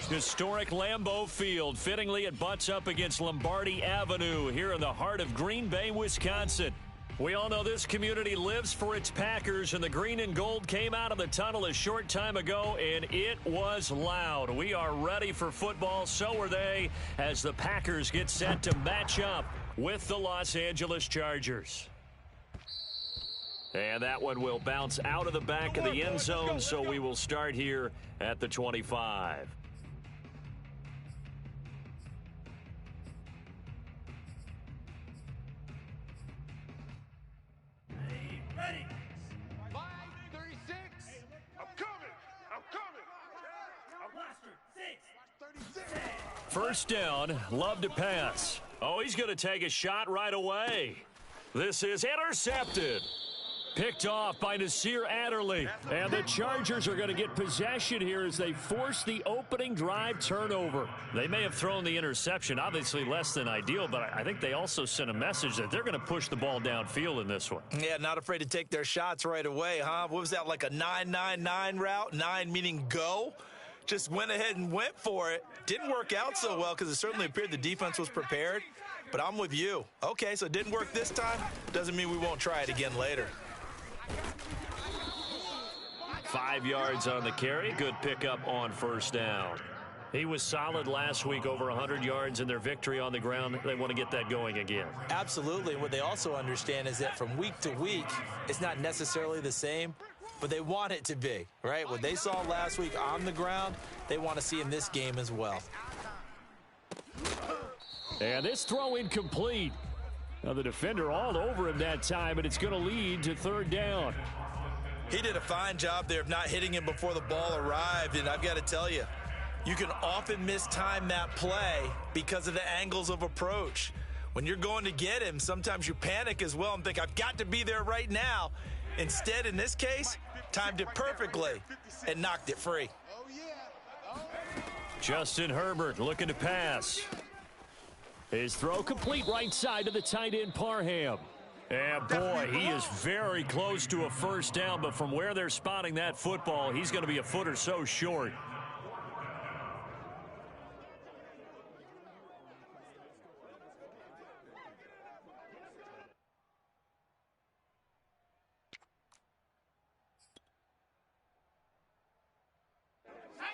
Historic Lambeau Field. Fittingly, it butts up against Lombardi Avenue here in the heart of Green Bay, Wisconsin. We all know this community lives for its Packers, and the green and gold came out of the tunnel a short time ago, and it was loud. We are ready for football. So are they, as the Packers get set to match up with the Los Angeles Chargers. And that one will bounce out of the back of the end zone, so we will start here at the 25. Ready. 5:36. I'm coming. I'm blaster. 6:36. First down, Love to pass. Oh, he's going to take a shot right away. This is intercepted. Picked off by Nasir Adderley. And the Chargers are going to get possession here as they force the opening drive turnover. They may have thrown the interception, obviously less than ideal, but I think they also sent a message that they're going to push the ball downfield in this one. Yeah, not afraid to take their shots right away, huh? What was that, like a 9-9-9 route? 9 meaning go? Just went ahead and went for it. Didn't work out so well because it certainly appeared the defense was prepared. But I'm with you. Okay, so it didn't work this time. Doesn't mean we won't try it again later. 5 yards on the carry. Good pickup on first down. He was solid last week, over 100 yards in their victory on the ground. They want to get that going again. Absolutely. And what they also understand is that from week to week, it's not necessarily the same, but they want it to be, right? What they saw last week on the ground, they want to see in this game as well. And this throw incomplete. Now the defender all over him that time, and it's going to lead to third down. He did a fine job there of not hitting him before the ball arrived, and I've got to tell you, you can often mistime that play because of the angles of approach. When you're going to get him, sometimes you panic as well and think, I've got to be there right now. Instead, in this case, timed it perfectly and knocked it free. Justin Herbert looking to pass. His throw complete right side to the tight end Parham. And boy, he is very close to a first down, but from where they're spotting that football, he's going to be a foot or so short.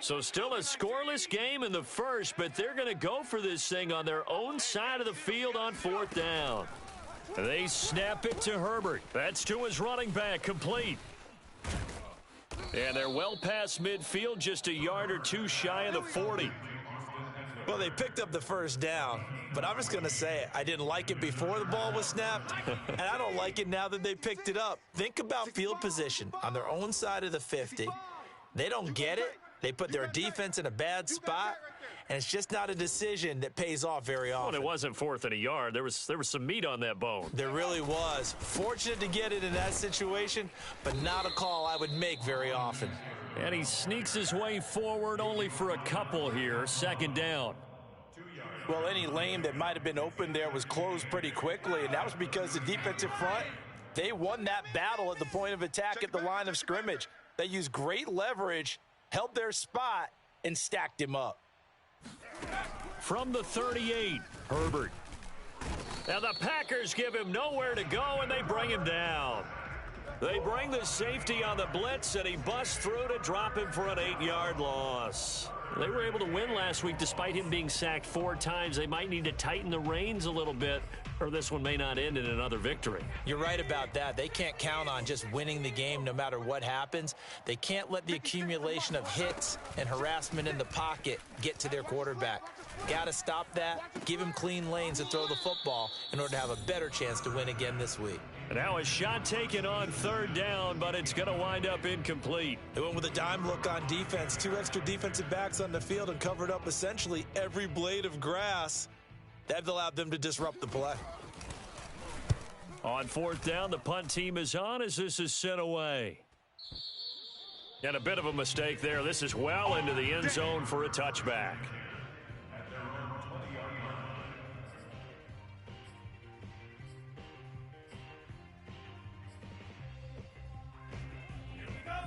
So still a scoreless game in the first, but they're going to go for this thing on their own side of the field on fourth down. They snap it to Herbert. That's to his running back, complete. And they're well past midfield, just a yard or two shy of the 40. Well, they picked up the first down, but I'm just going to say it. I didn't like it before the ball was snapped, and I don't like it now that they picked it up. Think about field position on their own side of the 50. They don't get it. They put their defense in a bad spot, and it's just not a decision that pays off very often. Well, it wasn't fourth and a yard. There was some meat on that bone. There really was. Fortunate to get it in that situation, but not a call I would make very often. And he sneaks his way forward only for a couple here. Second down. Well, any lane that might have been open there was closed pretty quickly, and that was because the defensive front, they won that battle at the point of attack at the line of scrimmage. They used great leverage, held their spot, and stacked him up. From the 38, Herbert. Now the Packers give him nowhere to go, and they bring him down. They bring the safety on the blitz, and he busts through to drop him for an 8-yard loss. They were able to win last week despite him being sacked 4 times. They might need to tighten the reins a little bit, or this one may not end in another victory. You're right about that. They can't count on just winning the game no matter what happens. They can't let the accumulation of hits and harassment in the pocket get to their quarterback. Got to stop that, give him clean lanes to throw the football in order to have a better chance to win again this week. And now a shot taken on third down, but it's going to wind up incomplete. They went with a dime look on defense. 2 extra defensive backs on the field and covered up essentially every blade of grass. That allowed them to disrupt the play. On fourth down, the punt team is on as this is sent away. And a bit of a mistake there. This is well into the end zone for a touchback.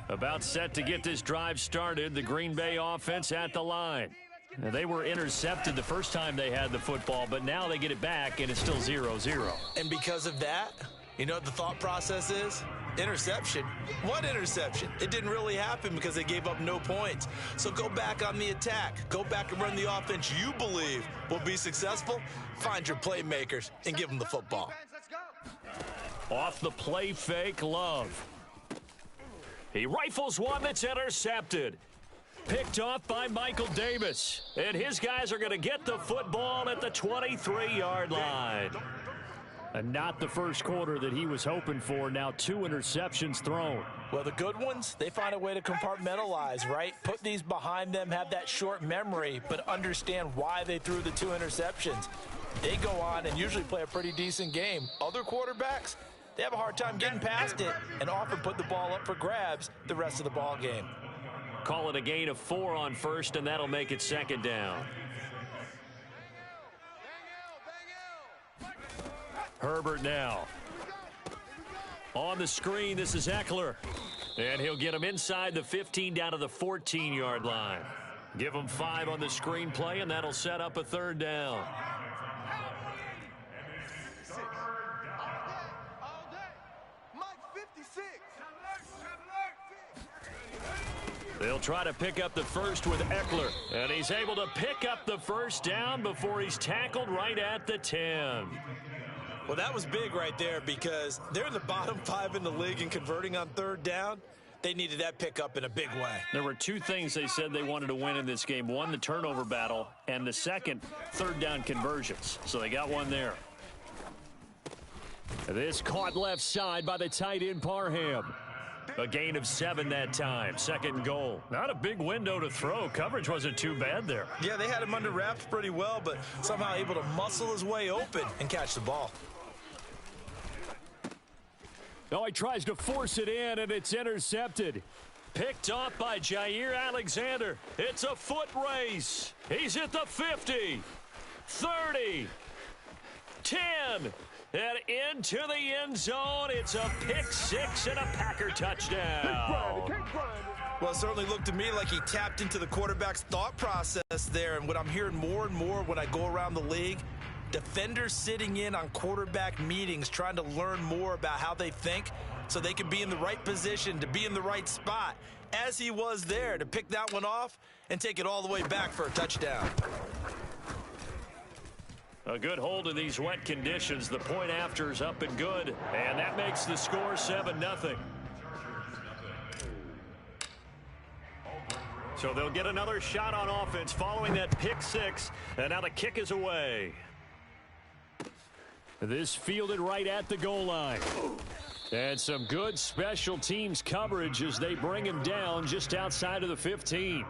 About set to get this drive started. The Green Bay offense at the line. They were intercepted the first time they had the football, but now they get it back, and it's still 0-0. And because of that, you know what the thought process is? Interception. What interception? It didn't really happen because they gave up no points. So go back on the attack. Go back and run the offense you believe will be successful. Find your playmakers and give them the football. Off the play fake, Love. He rifles one that's intercepted. Picked off by Michael Davis. And his guys are going to get the football at the 23-yard line. And not the first quarter that he was hoping for. Now 2 interceptions thrown. Well, the good ones, they find a way to compartmentalize, right? Put these behind them, have that short memory, but understand why they threw the 2 interceptions. They go on and usually play a pretty decent game. Other quarterbacks, they have a hard time getting past it and often put the ball up for grabs the rest of the ball game. Call it a gain of 4 on first, and that'll make it second down. Herbert now. On the screen, this is Eckler. And he'll get him inside the 15 down to the 14-yard line. Give him 5 on the screen play, and that'll set up a third down. They'll try to pick up the first with Eckler. And he's able to pick up the first down before he's tackled right at the 10. Well, that was big right there because they're in the bottom 5 in the league in converting on third down. They needed that pickup in a big way. There were 2 things they said they wanted to win in this game. One, the turnover battle, and the second, third down conversions. So they got one there. This caught left side by the tight end Parham. A gain of 7 that time. Second goal. Not a big window to throw. Coverage wasn't too bad there. Yeah, they had him under wraps pretty well, but somehow able to muscle his way open and catch the ball. Oh, he tries to force it in, and it's intercepted. Picked off by Jair Alexander. It's a foot race. He's at the 50, 30, 10, and into the end zone. It's a pick 6 and a Packer touchdown. Well, it certainly looked to me like he tapped into the quarterback's thought process there, and what I'm hearing more and more when I go around the league, defenders sitting in on quarterback meetings trying to learn more about how they think so they can be in the right position to be in the right spot, as he was there to pick that one off and take it all the way back for a touchdown. A good hold in these wet conditions. The point after is up and good, and that makes the score 7-0. So they'll get another shot on offense following that pick 6, and now the kick is away. This fielded right at the goal line. And some good special teams coverage as they bring him down just outside of the 15.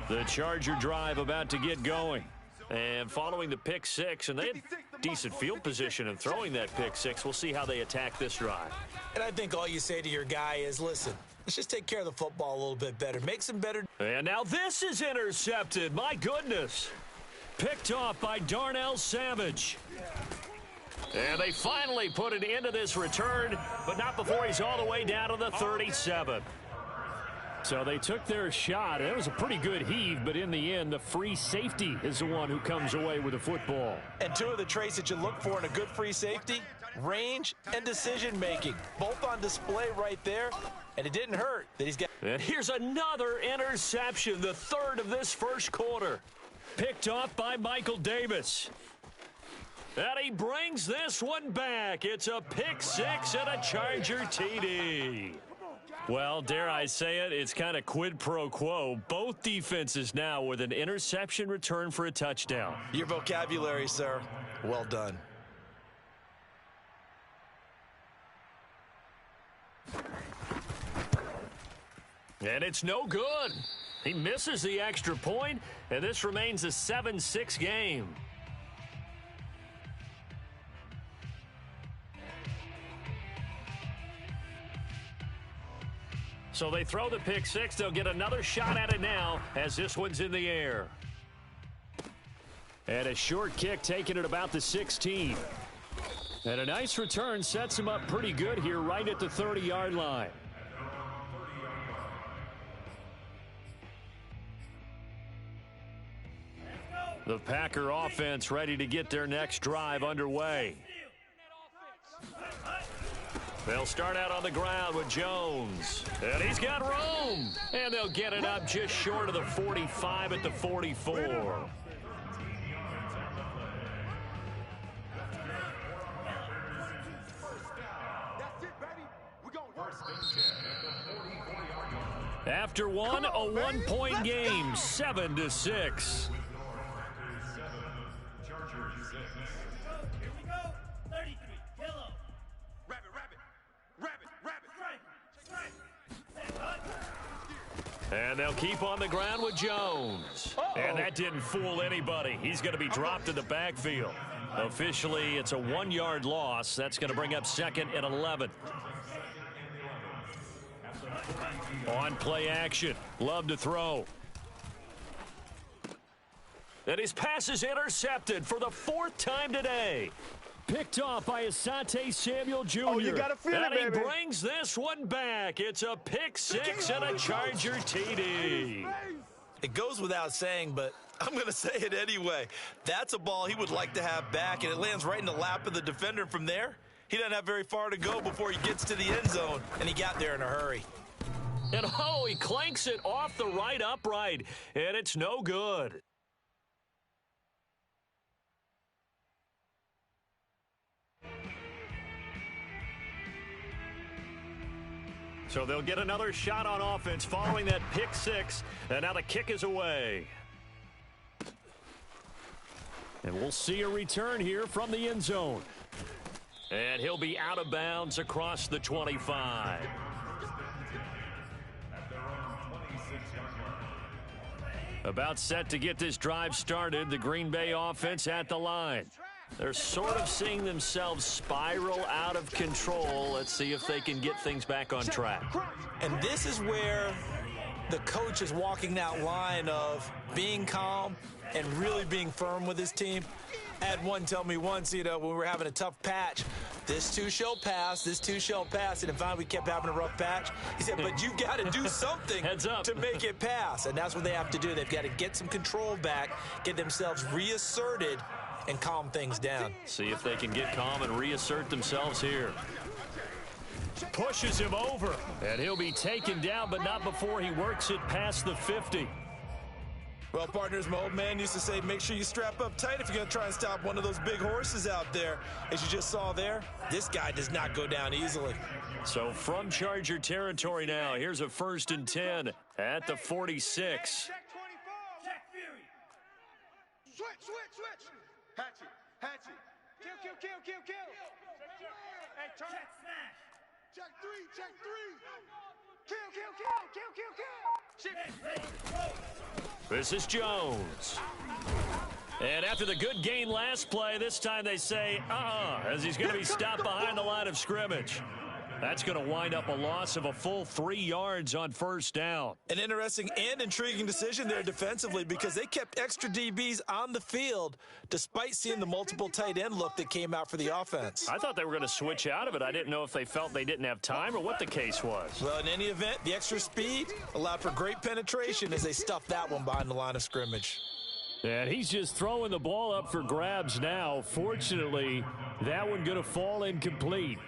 The Charger drive about to get going. And following the pick 6, and they had decent field position in throwing that pick 6. We'll see how they attack this drive. And I think all you say to your guy is, listen, let's just take care of the football a little bit better. Make some better. And now this is intercepted. My goodness. Picked off by Darnell Savage. And they finally put an end to this return, but not before he's all the way down to the 37. So they took their shot. It was a pretty good heave, but in the end, the free safety is the one who comes away with the football. And 2 of the traits that you look for in a good free safety, range and decision-making. Both on display right there, and it didn't hurt that he's got. And here's another interception, the 3rd of this first quarter. Picked off by Michael Davis. And he brings this one back. It's a pick 6 and a Charger TD. Well, dare I say it, it's kind of quid pro quo. Both defenses now with an interception return for a touchdown. Your vocabulary, sir. Well done. And it's no good. He misses the extra point, and this remains a 7-6 game. So they throw the pick 6. They'll get another shot at it now as this one's in the air. And a short kick taken at about the 16. And a nice return sets him up pretty good here right at the 30-yard line. The Packer offense ready to get their next drive underway. They'll start out on the ground with Jones. And he's got room. And they'll get it up just short of the 45 at the 44. After one, a one-point game, 7-6. And they'll keep on the ground with Jones. And that didn't fool anybody. He's going to be dropped in the backfield. Officially, it's a 1-yard loss. That's going to bring up second and 11. On play action. Love to throw. And his pass is intercepted for the 4th time today. Picked off by Asante Samuel Jr. Oh, you got to feel it, and baby. he brings this one back. It's a pick six and a Charger TD. It goes without saying, but I'm going to say it anyway. That's a ball he would like to have back, and it lands right in the lap of the defender. From there, he doesn't have very far to go before he gets to the end zone, and he got there in a hurry. And he clanks it off the right upright, and it's no good. So they'll get another shot on offense following that pick six, and now the kick is away. And we'll see a return here from the end zone. And he'll be out of bounds across the 25. About set to get this drive started, the Green Bay offense at the line. They're sort of seeing themselves spiral out of control. Let's see if they can get things back on track. And this is where the coach is walking that line of being calm and really being firm with his team. I had one tell me once, when we were having a tough patch, this too shall pass, this too shall pass, and finally we kept having a rough patch. He said, but you've got to do something Heads up. to make it pass, and that's what they have to do. They've got to get some control back, get themselves reasserted, and calm things down. See if they can get calm and reassert themselves here. Pushes him over, and he'll be taken down, but not before he works it past the 50. Well, partners, my old man used to say, make sure you strap up tight if you're going to try and stop one of those big horses out there. As you just saw there, this guy does not go down easily. So from Charger territory now, here's a 1st and 10 at the 46. Check 24. Check Fury. Switch. Hatchet. Kill. Hey, turn. Check smash. Check 3. Kill. This is Jones. And after the good gain last play, this time they say, as he's going to be stopped behind the line of scrimmage. That's going to wind up a loss of a full 3 yards on 1st down. An interesting and intriguing decision there defensively because they kept extra DBs on the field despite seeing the multiple tight end look that came out for the offense. I thought they were going to switch out of it. I didn't know if they felt they didn't have time or what the case was. Well, in any event, the extra speed allowed for great penetration as they stuffed that one behind the line of scrimmage. And he's just throwing the ball up for grabs now. Fortunately, that one going to fall incomplete.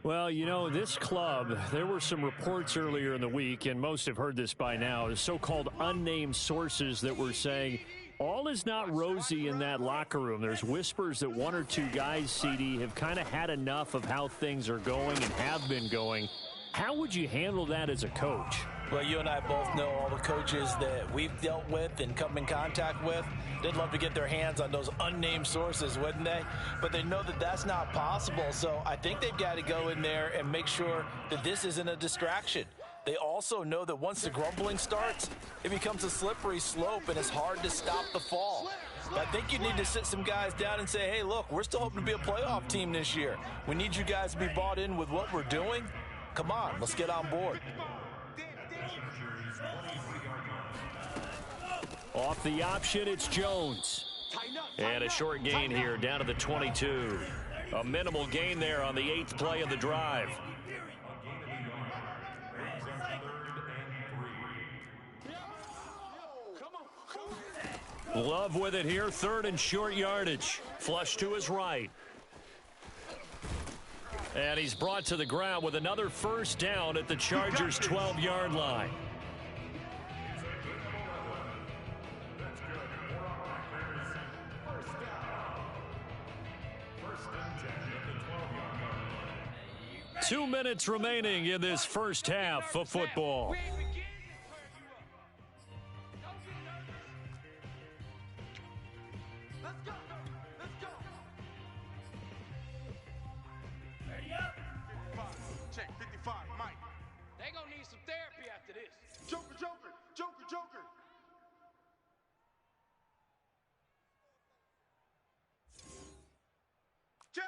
Well, this club, there were some reports earlier in the week, and most have heard this by now, the so-called unnamed sources that were saying all is not rosy in that locker room. There's whispers that 1 or 2 guys, CD, have kind of had enough of how things are going and have been going. How would you handle that as a coach? Well, you and I both know all the coaches that we've dealt with and come in contact with. They'd love to get their hands on those unnamed sources, wouldn't they? But they know that that's not possible. So I think they've got to go in there and make sure that this isn't a distraction. They also know that once the grumbling starts, it becomes a slippery slope and it's hard to stop the fall. But I think you need to sit some guys down and say, hey, look, we're still hoping to be a playoff team this year. We need you guys to be bought in with what we're doing. Come on, let's get on board. Off the option, it's Jones. And a short gain here down to the 22. A minimal gain there on the 8th play of the drive. Love with it here, 3rd and short yardage. Flush to his right. And he's brought to the ground with another first down at the Chargers' 12-yard line. Two minutes remaining in this first half of football. Check 55, Mike. They gonna need some therapy after this. Joker, Joker, Joker, Joker. Check.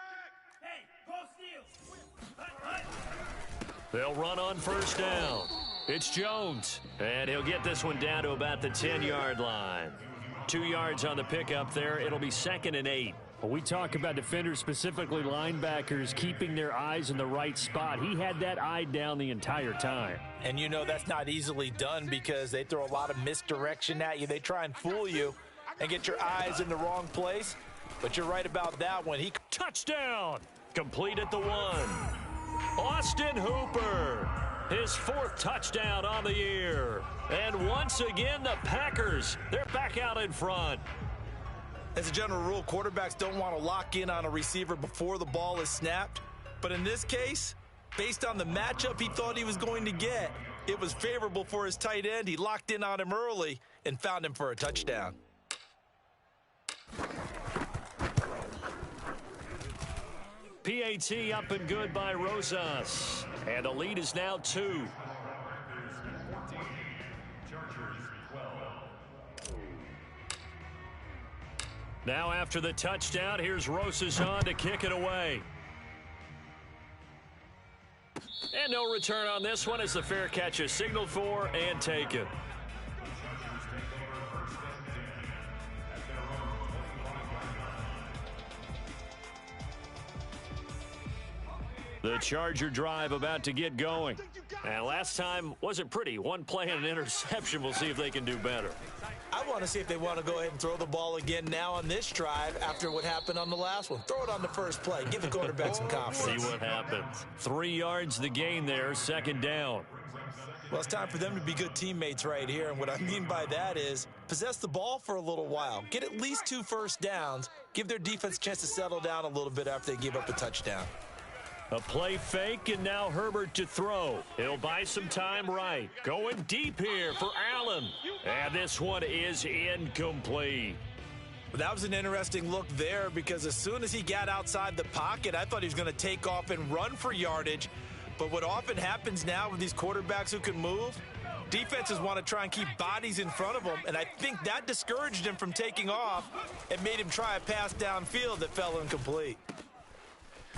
Hey, go steal. They'll run on first down. It's Jones, and he'll get this one down to about the 10-yard line. 2 yards on the pickup there. It'll be 2nd and 8. Well, we talk about defenders, specifically linebackers, keeping their eyes in the right spot. He had that eye down the entire time. And you know that's not easily done because they throw a lot of misdirection at you. They try and fool you and get your eyes in the wrong place. But you're right about that one. Touchdown! Complete at the 1. Austin Hooper, his 4th touchdown on the year. And once again, the Packers, they're back out in front. As a general rule, quarterbacks don't want to lock in on a receiver before the ball is snapped. But in this case, based on the matchup he thought he was going to get, it was favorable for his tight end. He locked in on him early and found him for a touchdown. PAT up and good by Rosas. And the lead is now 2. Now after the touchdown, here's Rosas on to kick it away. And no return on this one as the fair catch is signaled for and taken. The Charger drive about to get going. And last time wasn't pretty. One play and an interception. We'll see if they can do better. I want to see if they want to go ahead and throw the ball again now on this drive after what happened on the last one. Throw it on the first play. Give the quarterback some confidence. See what happens. 3 yards the gain there, 2nd down. Well, it's time for them to be good teammates right here. And what I mean by that is possess the ball for a little while. Get at least 2 first downs. Give their defense a chance to settle down a little bit after they give up a touchdown. A play fake, and now Herbert to throw. He'll buy some time right. Going deep here for Allen. And this one is incomplete. That was an interesting look there because as soon as he got outside the pocket, I thought he was going to take off and run for yardage. But what often happens now with these quarterbacks who can move, defenses want to try and keep bodies in front of them, and I think that discouraged him from taking off and made him try a pass downfield that fell incomplete.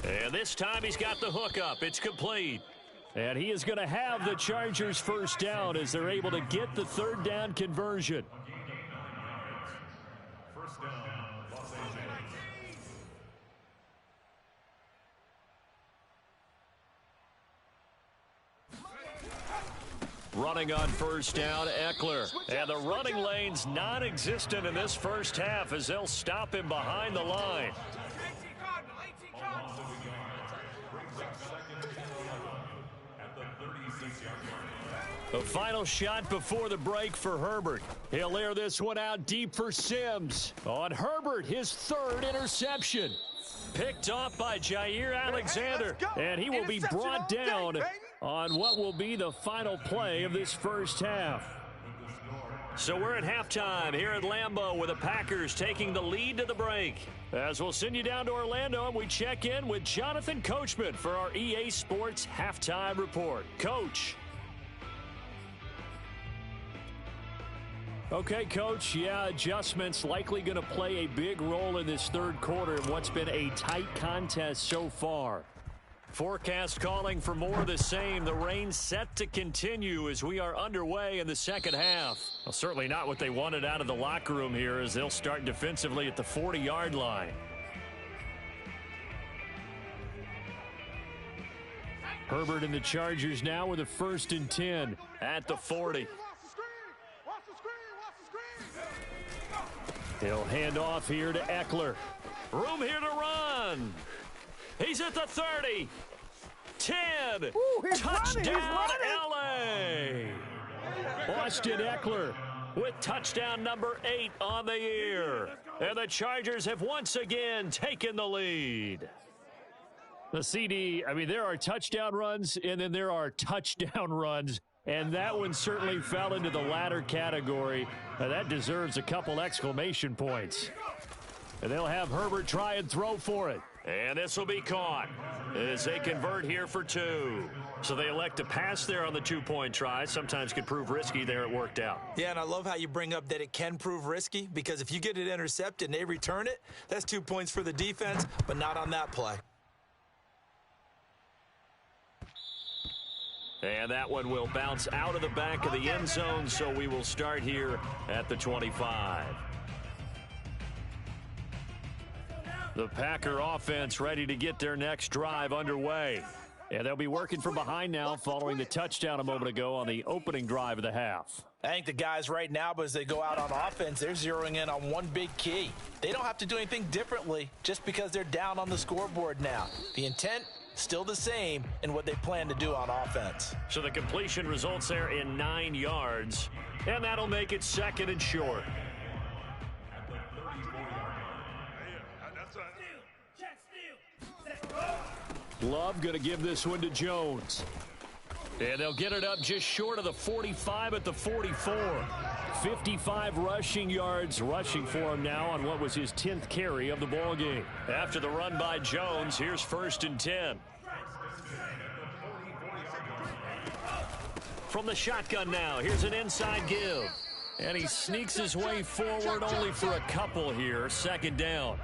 And this time he's got the hook up. It's complete. And he is going to have the Chargers first down as they're able to get the 3rd down conversion. First down, Los Angeles. Running on first down, Eckler. And the running lane's non-existent in this first half as they'll stop him behind the line. The final shot before the break for Herbert. He'll air this one out deep for Sims. On Herbert, his 3rd interception. Picked off by Jair Alexander. And he will be brought down on what will be the final play of this first half. So we're at halftime here at Lambeau with the Packers taking the lead to the break. As we'll send you down to Orlando and we check in with Jonathan Coachman for our EA Sports Halftime Report. Coach. Okay, Coach, yeah, adjustments likely going to play a big role in this 3rd quarter in what's been a tight contest so far. Forecast calling for more of the same. The rain set to continue as we are underway in the second half. Well, certainly not what they wanted out of the locker room here as they'll start defensively at the 40-yard line. Herbert and the Chargers now with a 1st and 10 at the 40. He'll hand off here to Eckler. Room here to run. He's at the 30. 10. Touchdown, LA. Austin Eckler with touchdown number 8 on the year. And the Chargers have once again taken the lead. The CD, I mean, there are touchdown runs, and then there are touchdown runs. And that one certainly fell into the latter category. That deserves a couple exclamation points. And they'll have Herbert try and throw for it. And this will be caught as they convert here for 2. So they elect to pass there on the 2-point try. Sometimes could prove risky. There it worked out. Yeah, and I love how you bring up that it can prove risky, because if you get it intercepted and they return it, that's 2 points for the defense, but not on that play. And that one will bounce out of the back of the end zone, so we will start here at the 25. The Packer offense ready to get their next drive underway. And they'll be working from behind now following the touchdown a moment ago on the opening drive of the half. I think the guys right now, but as they go out on offense, they're zeroing in on one big key. They don't have to do anything differently just because they're down on the scoreboard now. The intent, still the same in what they plan to do on offense. So the completion results there in 9 yards, and that'll make it 2nd and short. Love going to give this one to Jones. And they'll get it up just short of the 45 at the 44. 55 rushing yards rushing for him now on what was his 10th carry of the ball game. After the run by Jones, here's 1st and 10. From the shotgun now, here's an inside give. And he sneaks his way forward only for a couple here. 2nd down.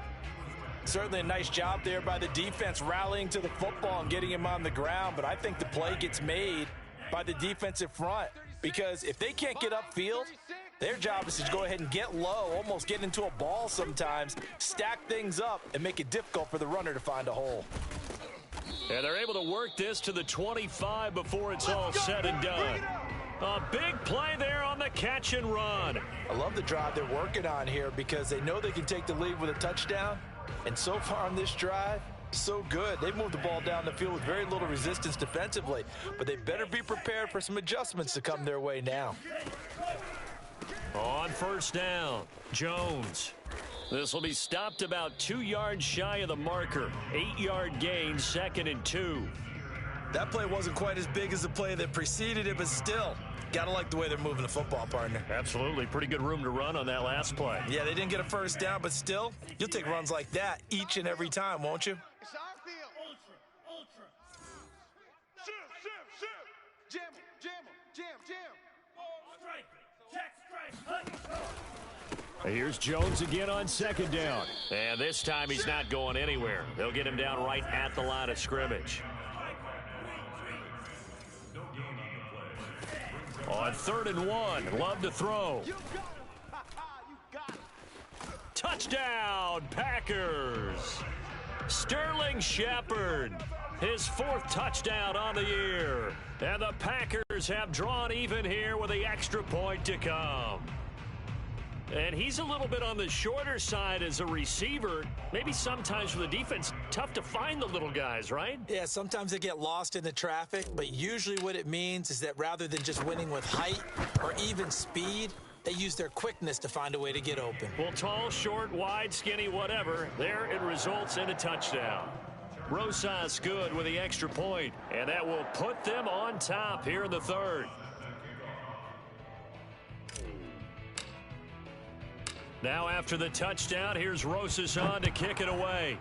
Certainly a nice job there by the defense rallying to the football and getting him on the ground, but I think the play gets made by the defensive front, because if they can't get upfield, their job is to go ahead and get low, almost get into a ball sometimes, stack things up, and make it difficult for the runner to find a hole. And they're able to work this to the 25 before it's all said and done. A big play there on the catch and run. I love the drive they're working on here, because they know they can take the lead with a touchdown. And so far on this drive, so good. They've moved the ball down the field with very little resistance defensively, but they better be prepared for some adjustments to come their way now. On 1st down, Jones. This will be stopped about 2 yards shy of the marker. 8-yard gain, 2nd and 2. That play wasn't quite as big as the play that preceded it, but still, gotta like the way they're moving the football, partner. Absolutely. Pretty good room to run on that last play. Yeah, they didn't get a 1st down, but still, you'll take runs like that each and every time, won't you? It's our field. Ultra. Shoot. Jam him. Here's Jones again on 2nd down. And this time he's not going anywhere. They'll get him down right at the line of scrimmage. On 3rd and 1, Love to throw. Touchdown, Packers. Sterling Shepard, his 4th touchdown on the year. And the Packers have drawn even here with the extra point to come. And he's a little bit on the shorter side as a receiver. Maybe sometimes for the defense, tough to find the little guys, right? Yeah, sometimes they get lost in the traffic, but usually what it means is that rather than just winning with height or even speed, they use their quickness to find a way to get open. Well, tall, short, wide, skinny, whatever, there it results in a touchdown. Rosas good with the extra point, and that will put them on top here in the 3rd. Now after the touchdown, here's Rosas on to kick it away.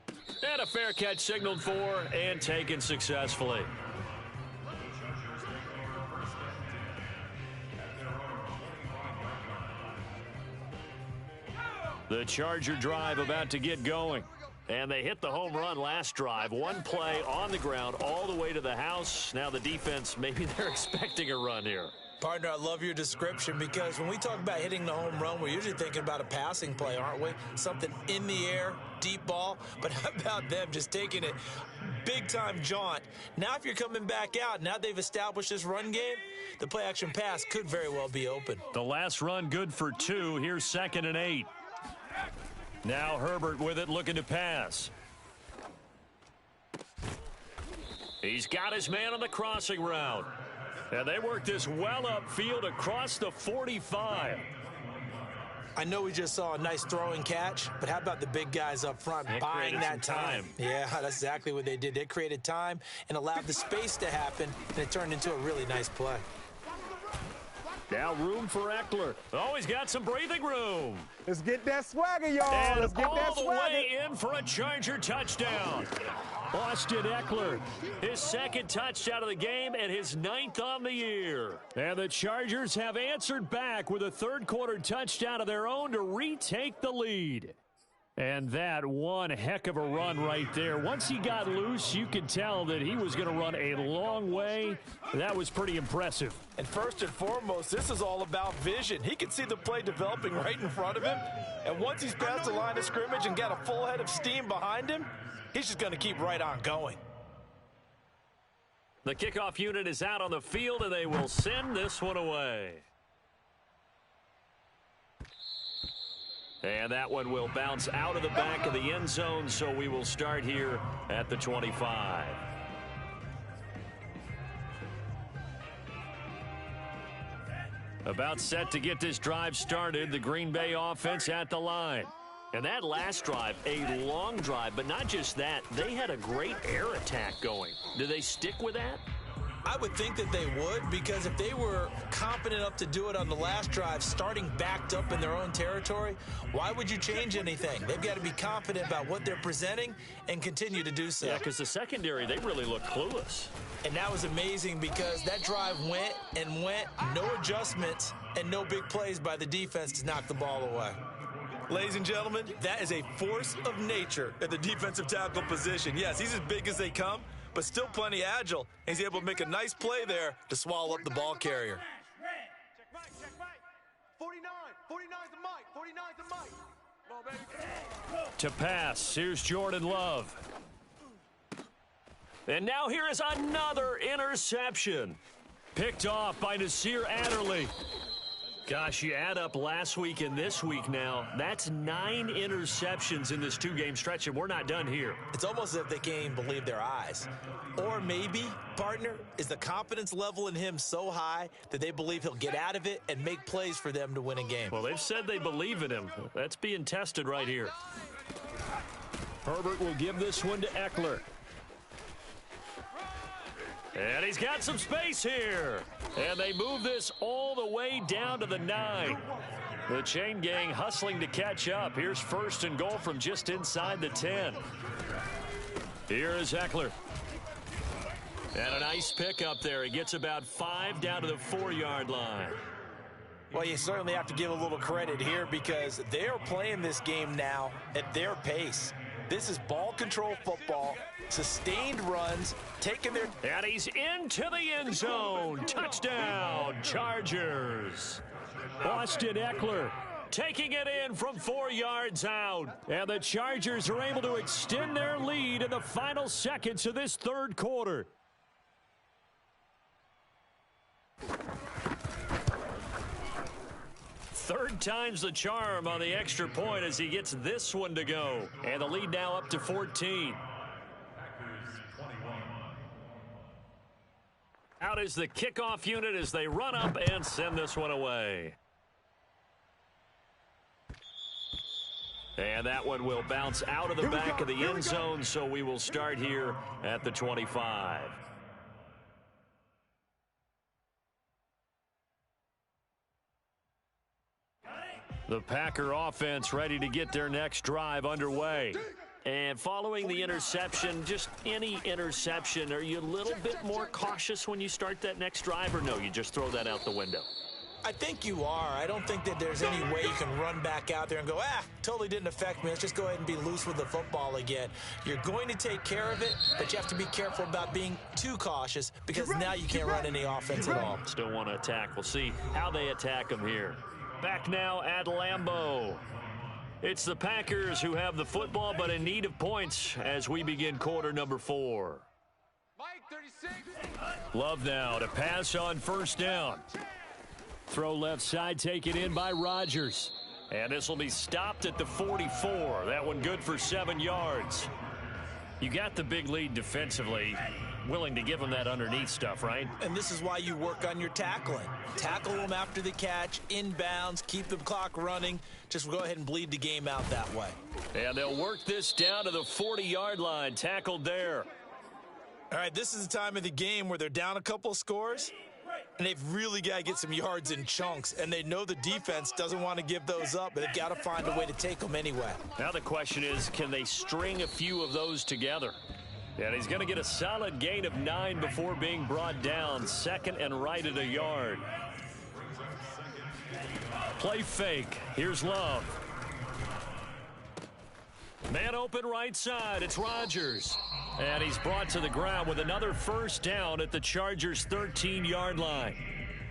And a fair catch signaled for and taken successfully. The Charger drive about to get going. And they hit the home run last drive. One play on the ground all the way to the house. Now the defense, maybe they're expecting a run here. Partner, I love your description, because when we talk about hitting the home run, we're usually thinking about a passing play, aren't we? Something in the air, deep ball. But how about them just taking it big-time jaunt. Now if you're coming back out, now they've established this run game, the play-action pass could very well be open. The last run good for 2. Here's 2nd and 8. Now Herbert with it, looking to pass. He's got his man on the crossing route. And they work this well upfield across the 45. I know we just saw a nice throwing catch, but how about the big guys up front buying that time? Yeah, that's exactly what they did. They created time and allowed the space to happen, and it turned into a really nice play. Now room for Eckler. Oh, he's got some breathing room. Let's get that swagger, y'all. And Let's get that all the swagger. way in for a Charger touchdown. Austin Eckler, his 2nd touchdown of the game and his 9th on the year. And the Chargers have answered back with a 3rd-quarter touchdown of their own to retake the lead. And that one heck of a run right there. Once he got loose, you could tell that he was going to run a long way. That was pretty impressive. And first and foremost, this is all about vision. He could see the play developing right in front of him. And once he's past the line of scrimmage and got a full head of steam behind him, he's just going to keep right on going. The kickoff unit is out on the field, and they will send this one away. And that one will bounce out of the back of the end zone, so we will start here at the 25. About set to get this drive started, the Green Bay offense at the line. And that last drive, a long drive, but not just that, they had a great air attack going. Do they stick with that? I would think that they would, because if they were confident enough to do it on the last drive, starting backed up in their own territory, why would you change anything? They've got to be confident about what they're presenting and continue to do so. Yeah, because the secondary, they really look clueless. And that was amazing because that drive went and went, no adjustments, and no big plays by the defense to knock the ball away. Ladies and gentlemen, that is a force of nature at the defensive tackle position. Yes, he's as big as they come, but still plenty agile. He's able to make a nice play there to swallow up the ball carrier. Check right. 49. 49's the mic. 49's the mic. Come on, baby. To pass, here's Jordan Love. And now here is another interception. Picked off by Nasir Adderley. Gosh, you add up last week and this week now, that's 9 interceptions in this 2-game stretch, and we're not done here. It's almost as if they can't even believe their eyes. Or maybe, partner, is the confidence level in him so high that they believe he'll get out of it and make plays for them to win a game. Well, they've said they believe in him. That's being tested right here. Herbert will give this one to Eckler. And he's got some space here. And they move this all the way down to the 9. The chain gang hustling to catch up. Here's 1st and goal from just inside the 10. Here is Eckler. And a nice pickup there. He gets about 5 down to the 4-yard line. Well, you certainly have to give a little credit here because they're playing this game now at their pace. This is ball control football, sustained runs, taking their... And he's into the end zone. Touchdown, Chargers. Austin Eckler Taking it in from 4 yards out. And the Chargers are able to extend their lead in the final seconds of this 3rd quarter. Third time's the charm on the extra point as he gets this one to go. And the lead now up to 14. Out is the kickoff unit as they run up and send this one away. And that one will bounce out of the back of the end zone, so we will start here at the 25. The Packer offense ready to get their next drive underway. And following the interception, just any interception, are you a little bit more cautious when you start that next drive, or no, you just throw that out the window? I think you are. I don't think that there's any way you can run back out there and go, totally didn't affect me. Let's just go ahead and be loose with the football again. You're going to take care of it, but you have to be careful about being too cautious because now you can't run any offense at all. Still want to attack. We'll see how they attack them here. Back now at Lambeau. It's the Packers who have the football, but in need of points as we begin quarter number 4. Mike, 36. Love now to pass on first down. Throw left side, taken in by Rodgers. And this will be stopped at the 44. That one good for 7 yards. You got the big lead defensively. Willing to give them that underneath stuff, right? And this is why you work on your tackling. Tackle them after the catch, inbounds, keep the clock running. Just go ahead and bleed the game out that way. And they'll work this down to the 40-yard line. Tackled there. All right, this is the time of the game where they're down a couple of scores, and they've really got to get some yards in chunks, and they know the defense doesn't want to give those up, but they've got to find a way to take them anyway. Now the question is, can they string a few of those together? And he's going to get a solid gain of 9 before being brought down. Second and right at a yard. Play fake. Here's Love. Man open right side. It's Rodgers. And he's brought to the ground with another first down at the Chargers' 13-yard line.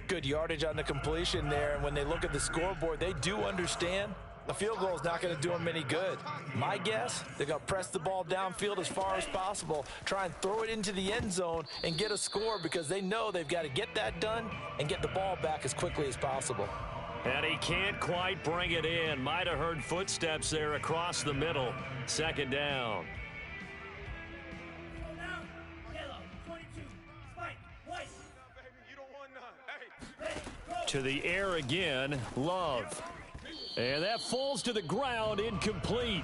Good yardage on the completion there, and when they look at the scoreboard, they do understand a field goal is not going to do them any good. My guess, they're going to press the ball downfield as far as possible, try and throw it into the end zone and get a score because they know they've got to get that done and get the ball back as quickly as possible. And he can't quite bring it in. Might have heard footsteps there across the middle. Second down. To the air again, Love. And that falls to the ground, incomplete.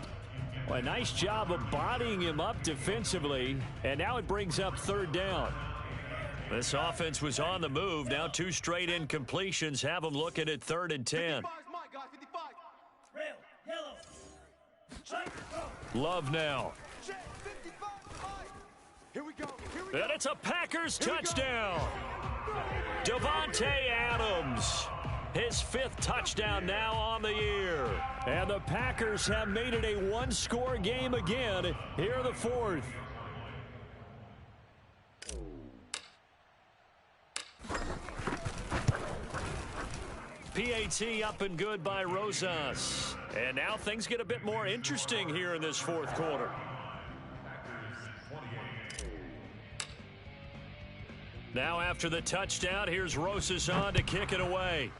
Well, a nice job of bodying him up defensively, and now it brings up third down. This offense was on the move. Now 2 straight incompletions have them looking at 3rd and 10. Love now. And it's a Packers touchdown. Davante Adams. His 5th touchdown now on the year. And the Packers have made it a one-score game again. Here the 4th. PAT up and good by Rosas. And now things get a bit more interesting here in this 4th quarter. Now after the touchdown, here's Rosas on to kick it away.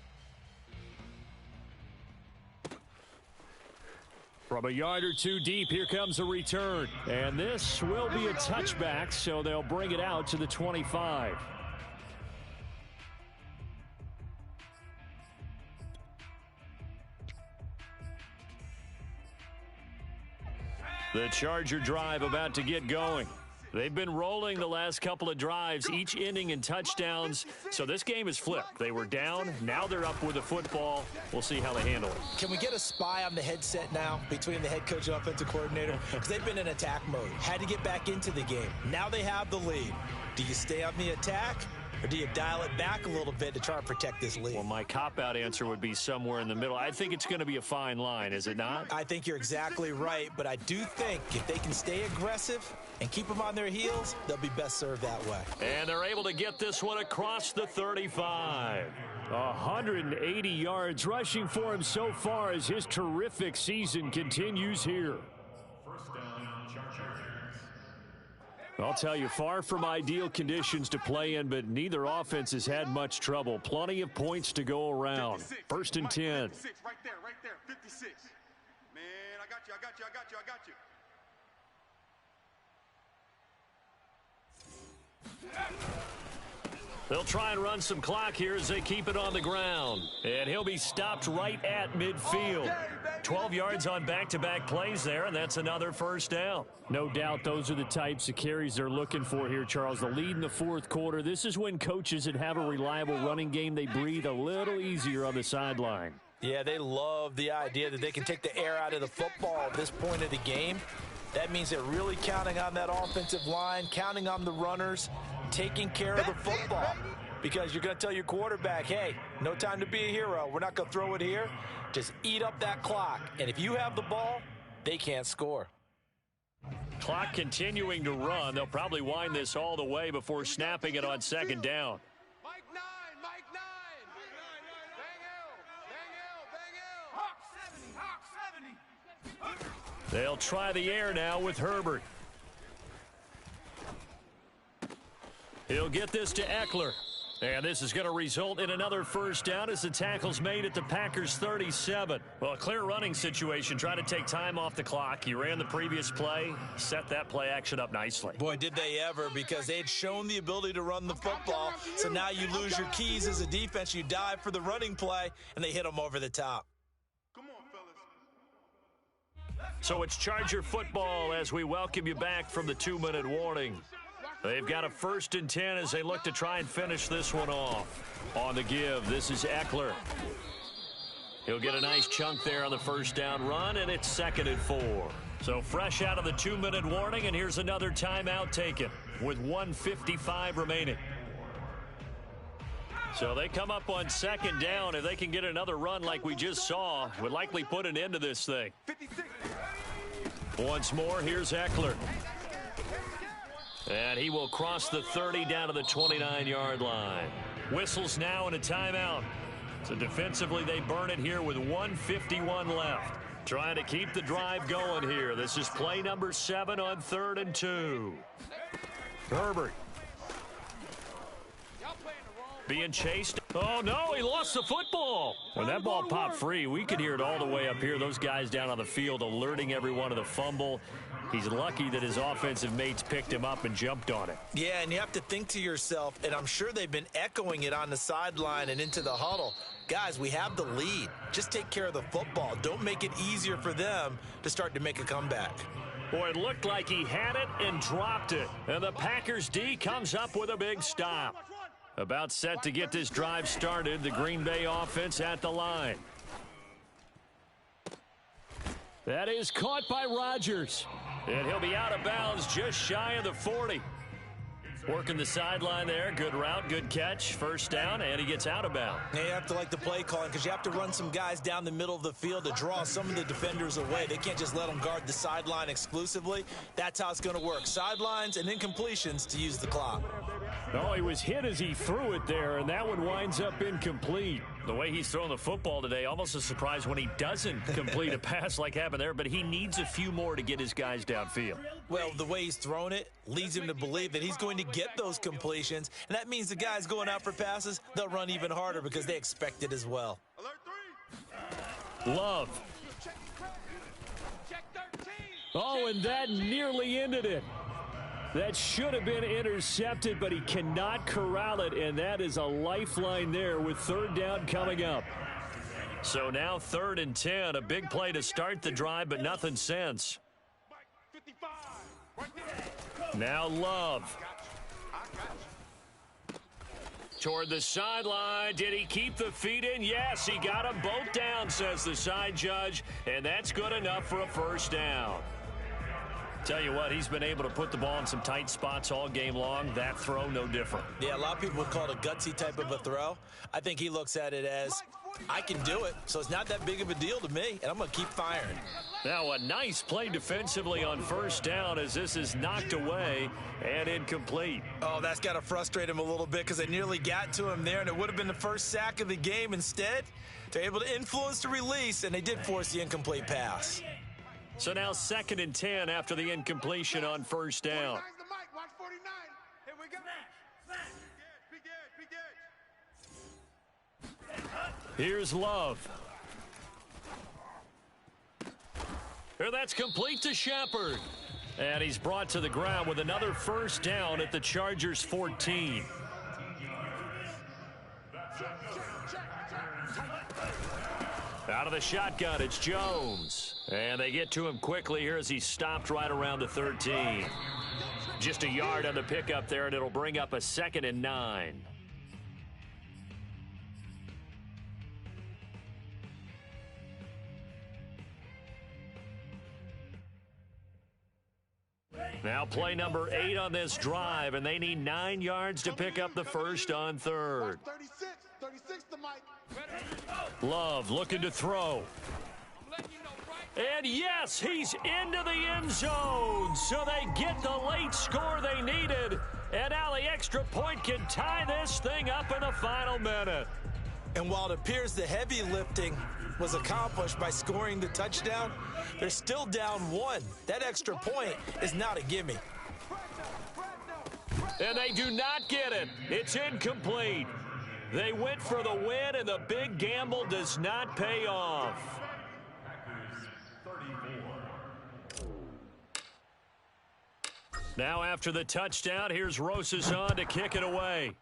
From a yard or 2 deep, here comes a return. And this will be a touchback, so they'll bring it out to the 25. The Charger drive about to get going. They've been rolling the last couple of drives, each ending in touchdowns. So this game is flipped. They were down. Now they're up with the football. We'll see how they handle it. Can we get a spy on the headset now between the head coach and offensive coordinator? Because they've been in attack mode. Had to get back into the game. Now they have the lead. Do you stay on the attack? Or do you dial it back a little bit to try and protect this lead? Well, my cop-out answer would be somewhere in the middle. I think it's going to be a fine line, is it not? I think you're exactly right, but I do think if they can stay aggressive and keep them on their heels, they'll be best served that way. And they're able to get this one across the 35. 180 yards rushing for him so far as his terrific season continues here. First down, Chargers. I'll tell you, far from ideal conditions to play in, but neither offense has had much trouble. Plenty of points to go around. 56. 1st and 10. 56, right there, 56. Man, I got you. They'll try and run some clock here as they keep it on the ground. And he'll be stopped right at midfield. 12 yards on back-to-back plays there, and that's another first down. No doubt those are the types of carries they're looking for here, Charles. The lead in the 4th quarter. This is when coaches that have a reliable running game, they breathe a little easier on the sideline. Yeah, they love the idea that they can take the air out of the football at this point of the game. That means they're really counting on that offensive line, counting on the runners, taking care of the football. Because you're going to tell your quarterback, hey, no time to be a hero. We're not going to throw it here. Just eat up that clock. And if you have the ball, they can't score. Clock continuing to run. They'll probably wind this all the way before snapping it on 2nd down. Mike 9. Bang L. Hawk 70. They'll try the air now with Herbert. He'll get this to Eckler. And this is going to result in another first down as the tackle's made at the Packers' 37. Well, a clear running situation. Try to take time off the clock. You ran the previous play, set that play action up nicely. Boy, did they ever, because they had shown the ability to run the football. So now you lose your keys as a defense. You dive for the running play, and they hit them over the top. Come on, fellas. So it's Charger football as we welcome you back from the 2-minute warning. They've got a 1st and 10 as they look to try and finish this one off. On the give, this is Eckler. He'll get a nice chunk there on the first down run, and it's 2nd and 4. So fresh out of the 2-minute warning, and here's another timeout taken with 1:55 remaining. So they come up on 2nd down. If they can get another run like we just saw, would likely put an end to this thing. 56. Once more, here's Eckler. And he will cross the 30 down to the 29-yard line. Whistles now and a timeout. So defensively, they burn it here with 1:51 left. Trying to keep the drive going here. This is play number 7 on 3rd and 2. Herbert. Being chased. Oh, no, he lost the football. When that ball popped free, we could hear it all the way up here. Those guys down on the field alerting everyone of the fumble. He's lucky that his offensive mates picked him up and jumped on it. Yeah, and you have to think to yourself, and I'm sure they've been echoing it on the sideline and into the huddle. Guys, we have the lead. Just take care of the football. Don't make it easier for them to start to make a comeback. Boy, it looked like he had it and dropped it. And the Packers D comes up with a big stop. About set to get this drive started, the Green Bay offense at the line. That is caught by Rodgers. And he'll be out of bounds just shy of the 40. Working the sideline there. Good route, good catch. First down, and he gets out of bounds. Now you have to like the play calling because you have to run some guys down the middle of the field to draw some of the defenders away. They can't just let them guard the sideline exclusively. That's how it's going to work. Sidelines and incompletions to use the clock. Oh, he was hit as he threw it there, and that one winds up incomplete. The way he's throwing the football today, almost a surprise when he doesn't complete a pass like happened there, but he needs a few more to get his guys downfield. Well, the way he's thrown it leads him to believe that he's going to get those completions, and that means the guys going out for passes, they'll run even harder because they expect it as well. Alert 3. Love. Check 13. Oh, and that nearly ended it. That should have been intercepted, but he cannot corral it, and that is a lifeline there with 3rd down coming up. So now 3rd and 10, a big play to start the drive, but nothing since. 55. Right there. Now Love. Toward the sideline. Did he keep the feet in? Yes, he got them both down, says the side judge, and that's good enough for a first down. Tell you what, he's been able to put the ball in some tight spots all game long. That throw, no different. Yeah, a lot of people would call it a gutsy type of a throw. I think he looks at it as, I can do it, so it's not that big of a deal to me, and I'm going to keep firing. Now a nice play defensively on first down as this is knocked away and incomplete. Oh, that's got to frustrate him a little bit because they nearly got to him there, and it would have been the first sack of the game. Instead, they're able to influence the release, and they did force the incomplete pass. So now 2nd and 10 after the incompletion on first down. 49's the mic. Watch 49. Here we go. Big edge. Here's Love. Here, that's complete to Shepard. And he's brought to the ground with another first down at the Chargers' 14. Out of the shotgun, it's Jones. And they get to him quickly here as he stopped right around the 13. Just a yard on the pickup there, and it'll bring up a 2nd and 9. Now play number 8 on this drive, and they need 9 yards to pick up the first on 3rd. 36. 36 the mic. Love looking to throw. And yes, he's into the end zone. So they get the late score they needed. And now the extra point can tie this thing up in the final minute. And while it appears the heavy lifting was accomplished by scoring the touchdown, they're still down 1. That extra point is not a gimme. And they do not get it. It's incomplete. They went for the win, and the big gamble does not pay off. Now after the touchdown, here's Rosas on to kick it away.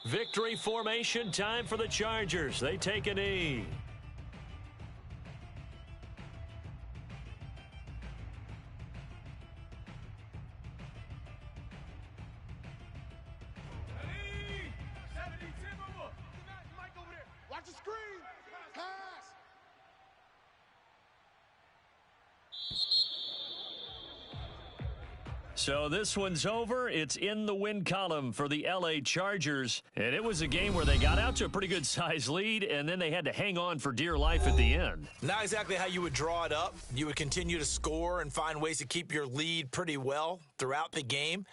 Victory formation, time for the Chargers. They take a knee. Watch the screen. Pass. So this one's over. It's in the win column for the LA Chargers. And it was a game where they got out to a pretty good size lead, and then they had to hang on for dear life at the end. Not exactly how you would draw it up. You would continue to score and find ways to keep your lead pretty well throughout the game.